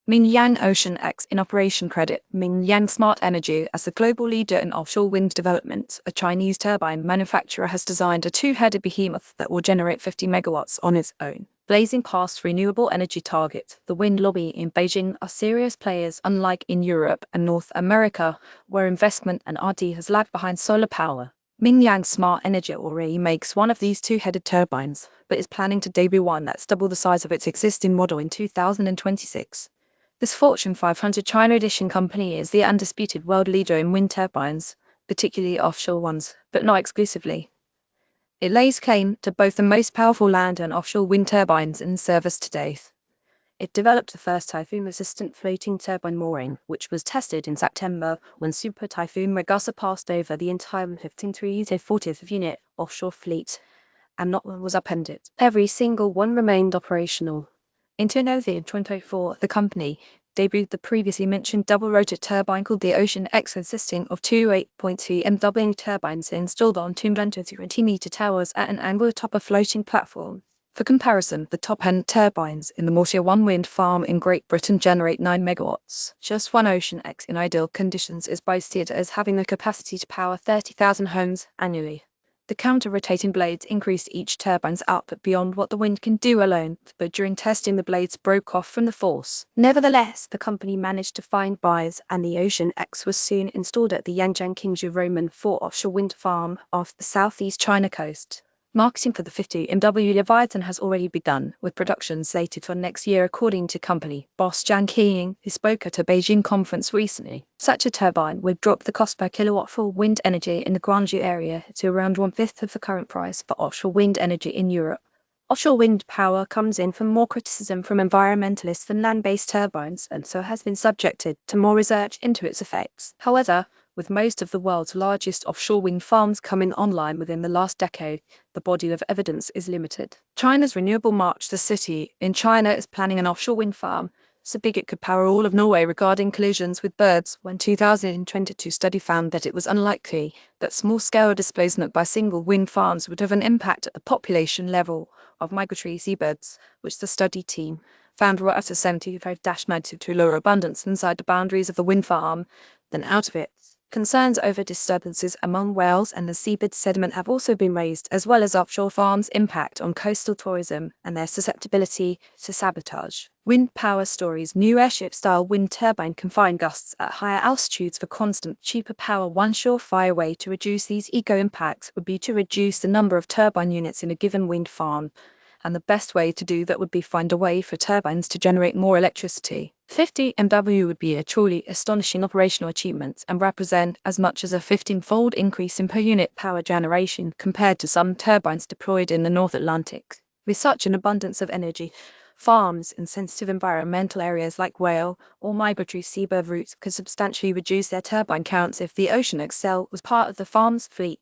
Ming Yang OceanX in operation credit Ming Yang Smart Energy as the global leader in offshore wind development. A Chinese turbine manufacturer has designed a two-headed behemoth that will generate 50 megawatts on its own. Blazing past renewable energy targets, the wind lobby in Beijing are serious players, unlike in Europe and North America, where investment and R&D has lagged behind solar power. Ming Yang Smart Energy already makes one of these two-headed turbines, but is planning to debut one that's double the size of its existing model in 2026. This Fortune 500 China edition company is the undisputed world leader in wind turbines, particularly offshore ones, but not exclusively. It lays claim to both the most powerful land and offshore wind turbines in service today. It developed the first typhoon-resistant floating turbine mooring, which was tested in September when Super Typhoon Megasa passed over the entire 15/340th unit offshore fleet, and not one was upended. Every single one remained operational. In 2024, the company debuted the previously mentioned double-rotor turbine called the OceanX, consisting of two 8.2 MW turbines installed on 220-meter towers at an angle atop a floating platform. For comparison, the top-end turbines in the Mortier 1 wind farm in Great Britain generate 9 megawatts. Just one OceanX in ideal conditions is boasted as having the capacity to power 30,000 homes annually. The counter-rotating blades increased each turbine's output beyond what the wind can do alone, but during testing the blades broke off from the force. Nevertheless, the company managed to find buyers, and the OceanX was soon installed at the Yangjiang Qingzhou Roman 4 offshore wind farm off the southeast China coast. Marketing for the 50 MW Leviathan has already begun, with production slated for next year according to company boss Zhang Qiying, who spoke at a Beijing conference recently. Such a turbine would drop the cost per kilowatt for wind energy in the Guangzhou area to around one-fifth of the current price for offshore wind energy in Europe. Offshore wind power comes in for more criticism from environmentalists than land-based turbines, and so has been subjected to more research into its effects. However, with most of the world's largest offshore wind farms coming online within the last decade, the body of evidence is limited. China's Renewable March, the city in China, is planning an offshore wind farm so big it could power all of Norway regarding collisions with birds. When 2022 study found that it was unlikely that small-scale displacement by single wind farms would have an impact at the population level of migratory seabirds, which the study team found were at a 75-92 lower abundance inside the boundaries of the wind farm than out of it. Concerns over disturbances among whales and the seabed sediment have also been raised, as well as offshore farms' impact on coastal tourism and their susceptibility to sabotage. Wind power stories. New airship-style wind turbine combine gusts at higher altitudes for constant, cheaper power. One surefire way to reduce these eco-impacts would be to reduce the number of turbine units in a given wind farm, and the best way to do that would be find a way for turbines to generate more electricity. 50 MW would be a truly astonishing operational achievement and represent as much as a 15-fold increase in per unit power generation compared to some turbines deployed in the North Atlantic. With such an abundance of energy, farms in sensitive environmental areas like whale or migratory seabird routes could substantially reduce their turbine counts if the OceanX was part of the farm's fleet.